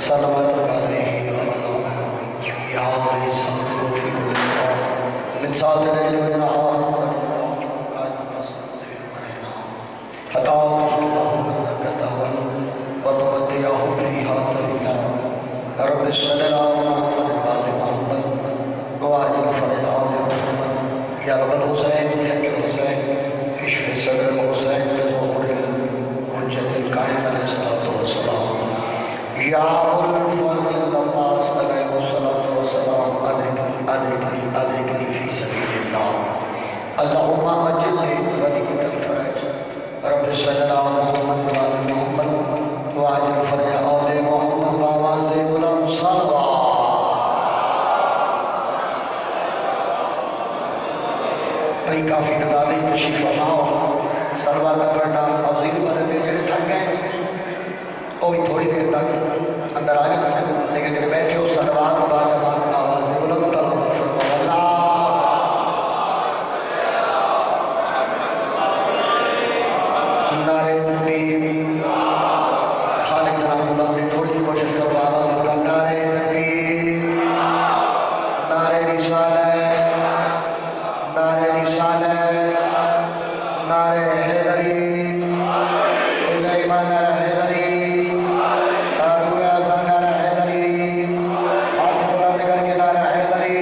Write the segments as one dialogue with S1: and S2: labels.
S1: सलवत अलैहि व अलैहि या अली सल्लल्लाहु अलैहि वसल्लम मिन सादर काफी नदारी तशरीफ फरमाओ। सरवा का पढ़ना अजीम बदले मेरे थक गए वो भी थोड़ी देर तक अंदर आ गए, लेकिन जब बैठे हो सरवा को बाजमात आवाज बुलंद करो नारे तकबीर खालिद नाम बुलंद थोड़ी सी कोशिश करो आवाज बुलंद नारे तकबीर नारे रिसालत नारे रिसालत नारे हैदरी सुलेमान हैदरी तारुया नारा हैदरी हाथ बुलंद करके नारा हैदरी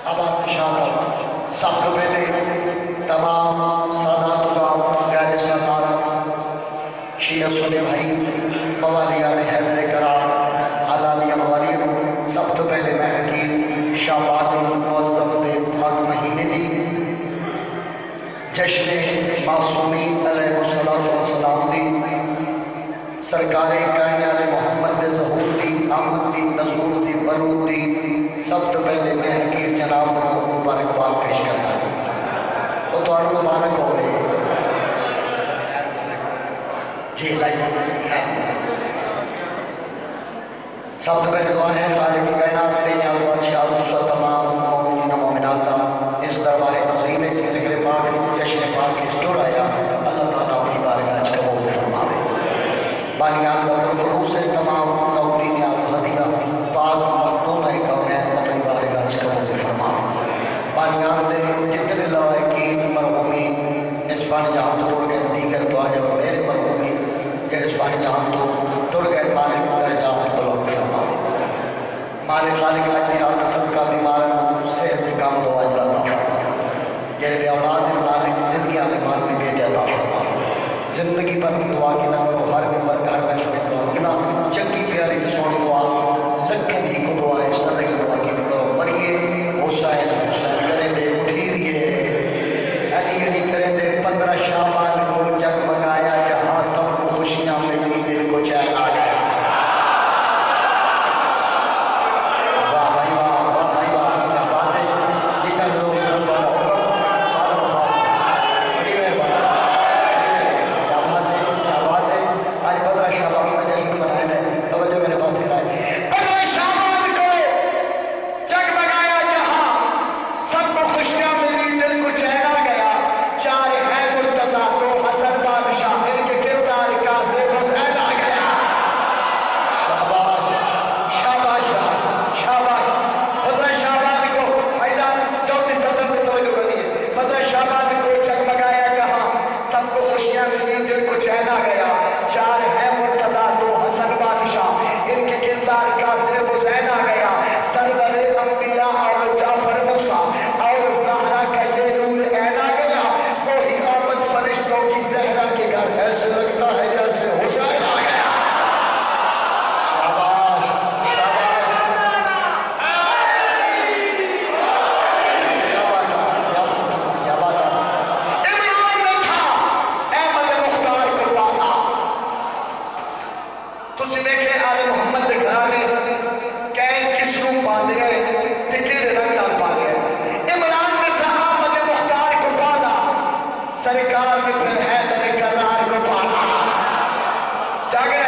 S1: अब आप सबसे पहले तमाम शीया सुने भाई मवालिया में हैदर करार हलालिया मवालिया सब तो पहले मैं हकीम शाबान मुअज़्ज़म दे पाक महीने दी जश्न मासूमी अलैहिस्सलातु वस्सलाम दी सरकारे कायनात मोहम्मद दे ज़हूर दी आमद दी नज़ूर दी बरूद दी सब तो पहले मैं हकीम जनाब को मुबारकबाद पेश करता हूँ। वो तो मुबारक हो गई जी सब तो पहले दुआ है खालिक कायनात बेनियाज़ बादशाह तमाम मोमिनीन मोमिनात का इस दरबार अज़ीम में ज़िक्र पाक जश्न पाक के स्टोर आया अल्लाह ताला अपनी बारगाह कबूल फरमावे। बानियात का रूह से तमाम नौकरी न्याज़ हदिया पाक मखदूम है कौन अपनी बारगाह कबूल फरमावे। बानियात ने जितने लवाकिन मरहूमी इस पानी जहाँ तो टुट गए दीगर तो आ जाओ मेरे मरहूमी इस पानी जहाँ तो टुट गए मालिक दर्जा बुलंद फरमावे। मालिक खालिक की रात सबका बीमार सेहत में काम दो अल्लाह फरमावे। जैसे औलाद में मालिक जिंदगी आने माल में बेटे अल्लाह फरमावे। जिंदगी पर दुआ की ना करो हर नंबर घर में छोड़ दो ना चंगी प्यारी तो सोनी दुआ लखे दी को दुआ इस तरह की दुआ की करो मरिए हुसैन करें दे उठी रहिए अली अली करें दे 15 शाबान को जगमगाया जहां सबको खुशियां मिली दिल को चैन आ गया। वाह भाई वाह क्या बात है जितना लोग क्या बात है आज 15 शाबान का जश्न मनाया है। तवज्जो मेरे पास है 15 शाबान को जगमगाया जहां सबको खुशियां मिली दिल को चैन आ गया। चार है मुर्तजा दो हसन बादशाह इनके किरदार का से हुसैन आ गया। शाबाश शाबाश शाबाश 15 शाबान को मैदान 34 सदर में तवज्जो करिए 15 शाबान को जगमगाया कहा सबको खुशियां मिली दिल को चैन आ गया। चार है मुर्तजा दो हसन बादशाह इनके किरदार का से हुसैन आ गया। सरवरे अंबिया और जाफर मूसा और ज़हरा का ये नूर ऐन आ गया। वही आमद फरिश्तों की ज़हरा के घर ऐसे लगता है जैसे हुसैन आ गया। शाबाश शाबाश क्या बात है। इमरान ने था अहमद मुख्तार कुर्बाना तुझे देखे आले मोहम्मद के घराने कैन किस रूप पाले गए तेरे रंग नाल पाले गए। इमरान ने था अहमद मुख्तार कुर्बाना सरकार में फिर है तेरे करार को पाला। जागे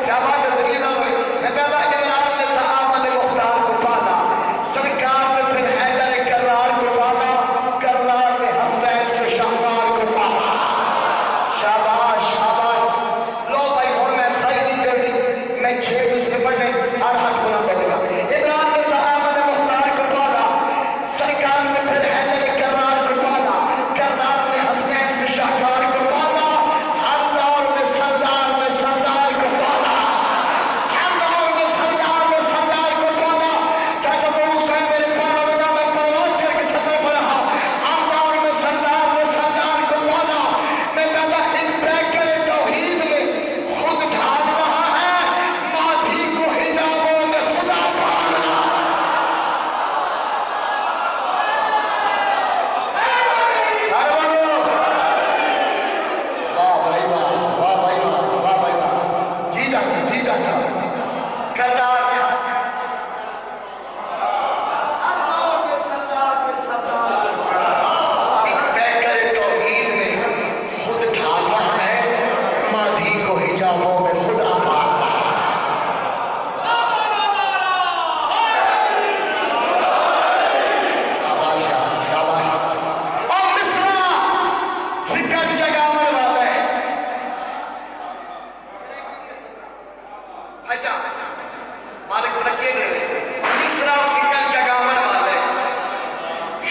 S1: क्या बात है जरिए ना मैं पहला इमरान ने था अहमद मुख्तार कुर्बाना मैं 6 मिसरे पढ़ने और हाथ बुलंद करूंगा। इमरान ने सहाबा ने मुख्तार को पाला, सरकार ने फिर हैदर कर्रार को पाला, कर्रार ने हसनैन में शाहकार को पाला, हर दौर में सरदार को पाला, हर दौर में सरदार को पाला। चाचा तो हुसैन मेरे पारा बना मैं परवाज करके सफर पर रहा, हर दौर में सरदार को पाला। मैं कहता इन पैकर तौहीद में खुद ढाल रहा है, माधी को हिजाबों में खुदा पालना। वाह भाई वाह, वाह भाई वाह, वाह भाई वाह। जी चाचा करदार मालिक बच्चे मिश्रा फिकर जगावन वाले,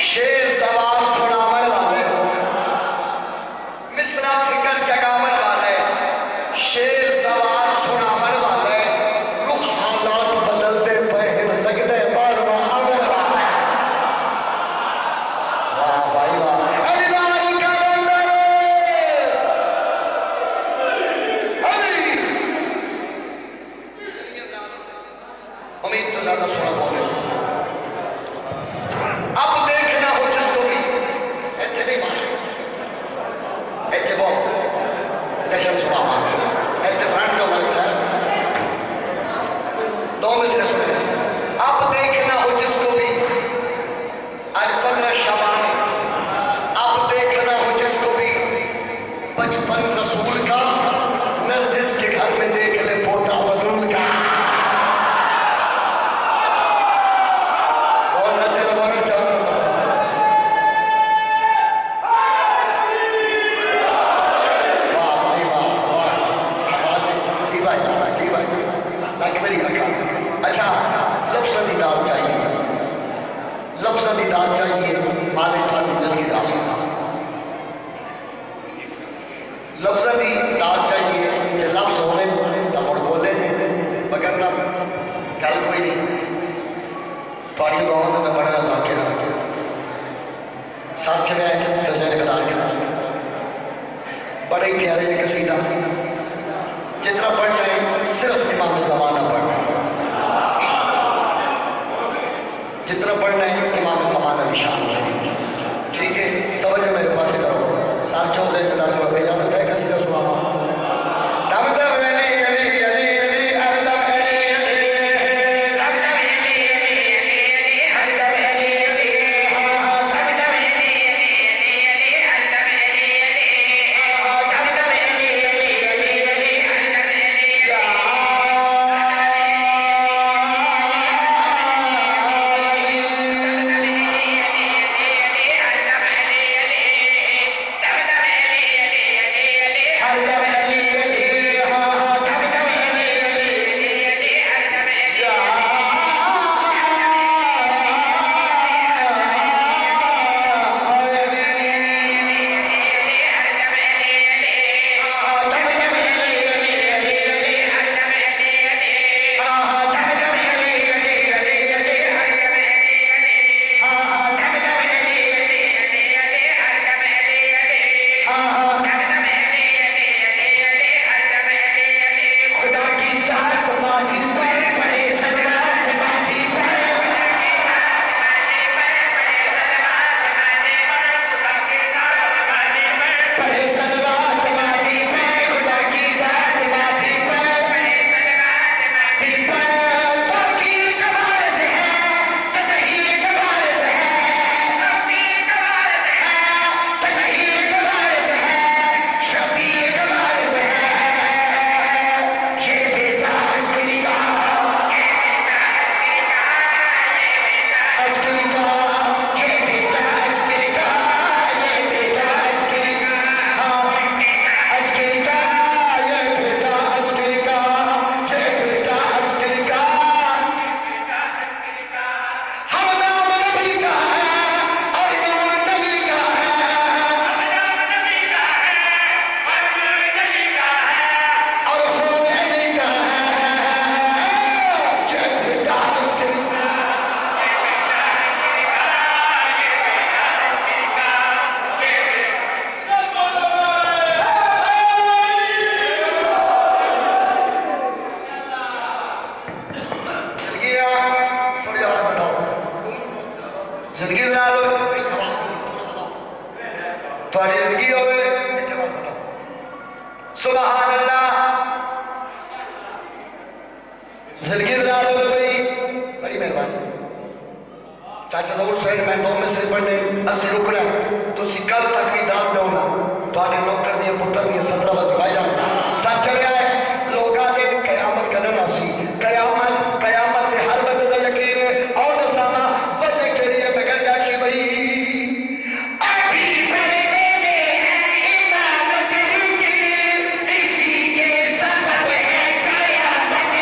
S1: शेर सवार सुनावन वाले, मिश्रा फिकर जगावन वाले, शेर सवार सुनावन वाले, रुख हालात बदलते पहन लगने पर आने वाले। वाह भाई वाह। उम्मीद तो ज्यादा सुना बोले। अब देखना हो जिसको भी ऐसे नहीं मारे, ऐसे बहुत दशम सुना मारे, ऐसे फ्रंट का मलिक साहब 2 मिसरे सुने। अब देखना हो जिसको भी आज 15 शबान, अब देखना हो जिसको भी 55 रसूल का, नरजिस के घर में देख ले पोता बदूल का। अच्छा लफ्ज़ दाद चाहिए, लफ्ज़ दाद चाहिए, मालिक थारी जिंदगी दा लफ्ज़ दाद चाहिए। जे लफ्ज़ होने तो मुड़ बोले, मगर ना गल कोई नहीं। थोड़ी बहुत मैं बड़ा जाकिर सच में तजर करा के बड़े प्यारे ने कसीदा जितना पढ़ना है सिर्फ इमाम ज़माना पढ़ना है, जितना पढ़ना है इमाम ज़माना भी शामिल है। ठीक है, तवज्जो मेरे पास करो। साल 14 में को भेजा था कसीदा सुना जिंदगी नाल थोड़ी जिंदगी होवे सुभान अल्लाह जिंदगी नाल होवे भाई बड़ी मेहरबानी चाचा जरूर सही मैं 2 मिसरे पढ़ने असि रुकना तुम कल तक भी दान दो ना थोड़े नौकर दिए पुत्र दिए 17 बजे भाई जान सच चलिया है लोग आगे कयामत करना सी कयामत के हर बंदे का यकीन है और सामा बंदे के लिए मैं कहता कि भाई अभी पढ़ने में इमामत रुकी इसी के सबब है कयामत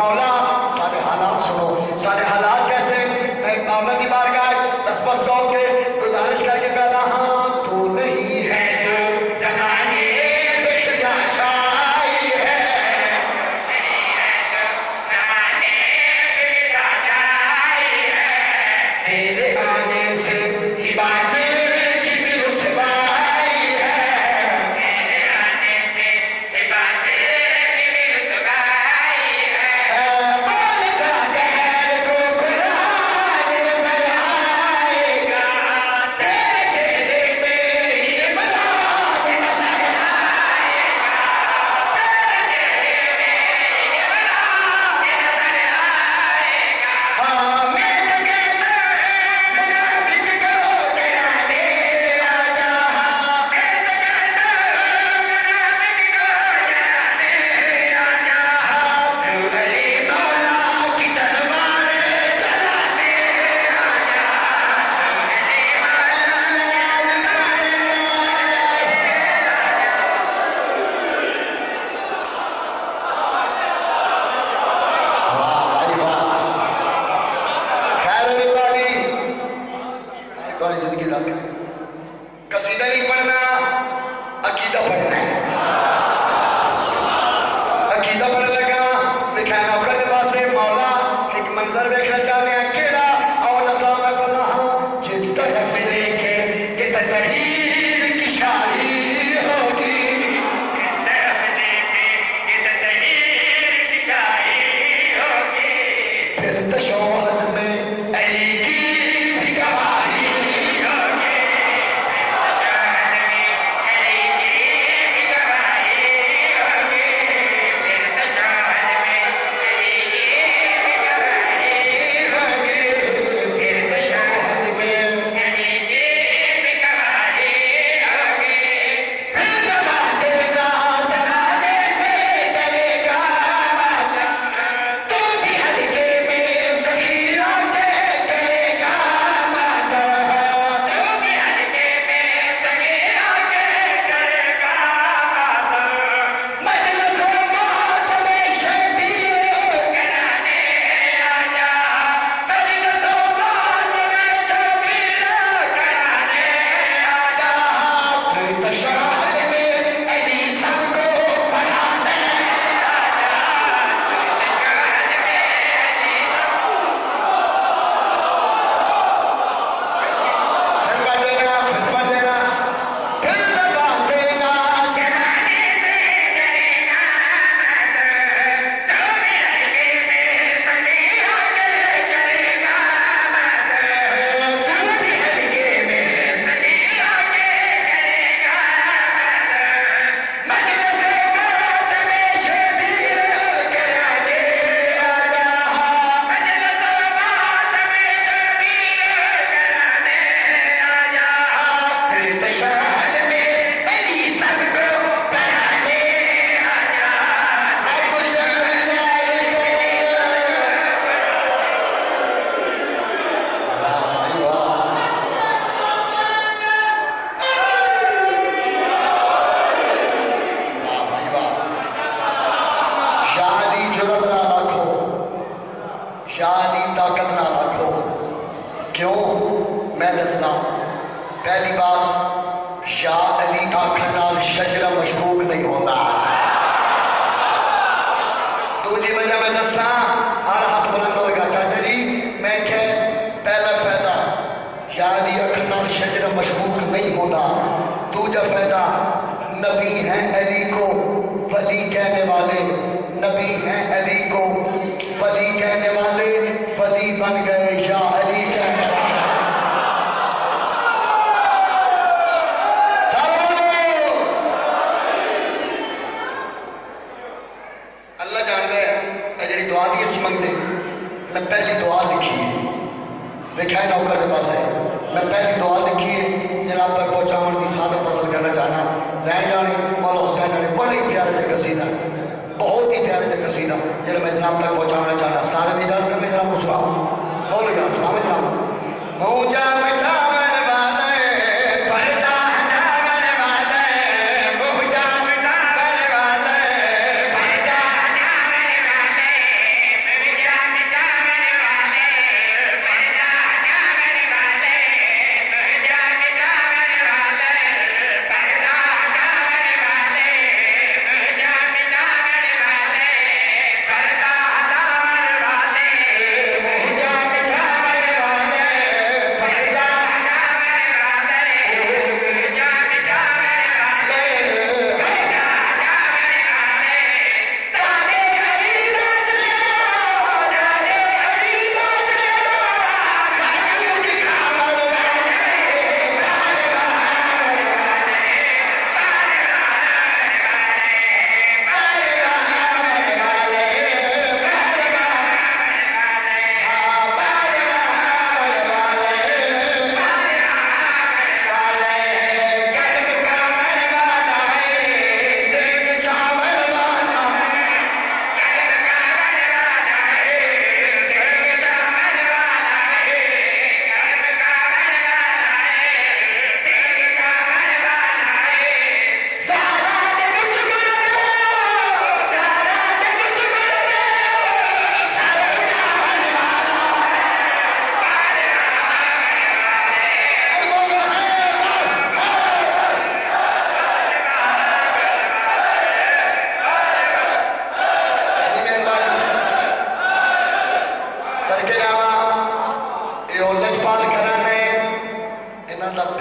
S1: मौला सारे हालात सुनो, सारे हालात कैसे। मैं अल्लाह की बारगाह बस बस गौ के गुजारिश करके पैदा, हाँ तू नहीं है तो जमाने पे क्या छाई है, तेरे आने से ही बातें की भी रुसवाई है, तेरे आने से ही बातें की भी रुसवाई है। बोल का कहर को कुरान नजर आएगा, तेरे चेहरे पे ये मलाल नजर आएगा, तेरे चेहरे पे ये मलाल नजर आएगा। हाँ मैं तो कहता मुनाफिक को डराने आजा, मैं तो कहता मुनाफिक को डराने आजा, तू अली मौला की तलवार चलाने आजा, तू अली मौला खैर everybody, कौन जिंदगी लाके कसीदा नहीं पढ़ना, अकीदा पढ़ना है। अकीदा पढ़ लगा लिखा है नौकर के पास से, मौला एक मंजर देखना चाहते हैं केड़ा और नसा में पता हाँ जिस तरफ देखे कि तहरीर की शाही होगी, जिस तरफ देखे कि तहरीर की शाही होगी, फिर तशौहद में अली की भी गवाही होगी, तशौहद में अली की भी गवाही होगी, फिर तशौहद में अली की भी गवाही होगी, फिर तशौहद में अली की भी गवाही होगी। फिर जमाने का जमाने से चलेगा मातम, तू भी हल्के में सखियों के करेगा मातम, तू भी हल्के में सखियों के करेगा मातम। मजलिसों मौत में शबीर कराने आजा, मजलिसों मौत में शबीर कराने आजा, फिर तशहद में अली सबको पढ़ाने आजा, फिर तशहद में अली फिर पढ़ देना, फिर पढ़ देना, फिर दबा देना, जमाने से करेगा मातम, तू भी हल्के में सखियों के करेगा मातम, तू भी हल्के में सखियों के करेगा मातम। मजलिस मौत में शबीर कराने आजा, मजलिस मौत में शबीर कराने आजा, फिर तशहद में अली सबको पढ़ाने आजा, अब चल जाए शाली जुर्रत ना रखो, शाली ताकत ना रखो। क्यों मैं दसना, पहली बात शाह अली आखन नाल शजरा मशकूक नहीं होता। दूसरी वजह मैं दसा, हर हाथ बुलंद होगा चाचा जी, मैं क्या पहला फायदा शाह अली आखन नाल शजरा मशकूक नहीं होता। दूजा फायदा नबी हैं अली को वली कहने वाले, नबी हैं अली को वली कहने वाले, वली बन गए या अली कहने वाले। अल्लाह जानता है जी दुआ दी इस मंगते, मैं पहली दुआ लिखी है, देखा है नौकर के पास है, मैं पहली दुआ लिखी है जनाब तक पहुंचाने की सादत हासिल करना चाहना। लैन जाने मौला हुसैन ने बड़े ही प्यारे से कसीदा, बहुत ही प्यारे से कसीदा जो मैं जनाब तक पहुंचाना चाहना। सारे की इजाजत में जनाब मुस्कुरा बोल गया सुना जनाब मौजा मिठावन वाले पर्दा हटावन वाले, मौजा मिठावन वाले पर्दा हटावन वाले,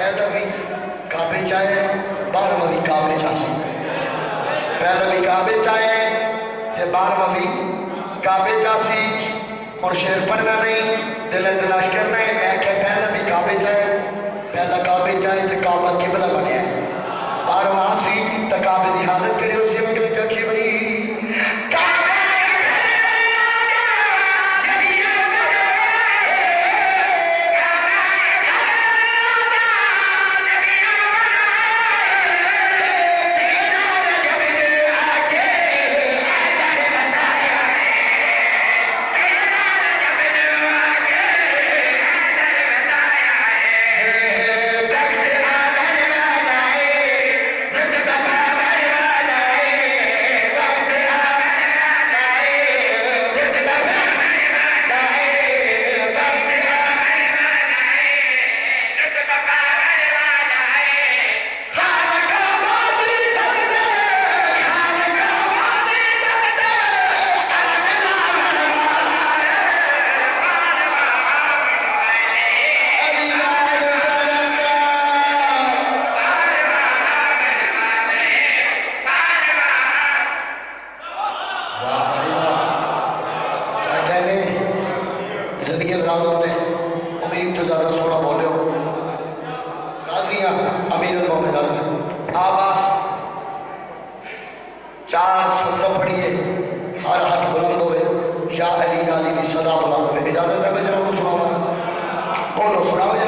S1: पहला भी काबे चाहे 12वां भी काबे चाहे पहला भी काबे चाहे ते 12वां भी काबे चासी और शेर पढ़ना नहीं दिल तलाश करना है मैं क्या पहला भी काबे चाहे पहला काबे चाहे तो काबा किबला बनया 12वां सी तो काबे की हालत करी उसी अगली रखी बनी इजाजत है मैं जरा सुनाऊंगा बोलो सुनाओ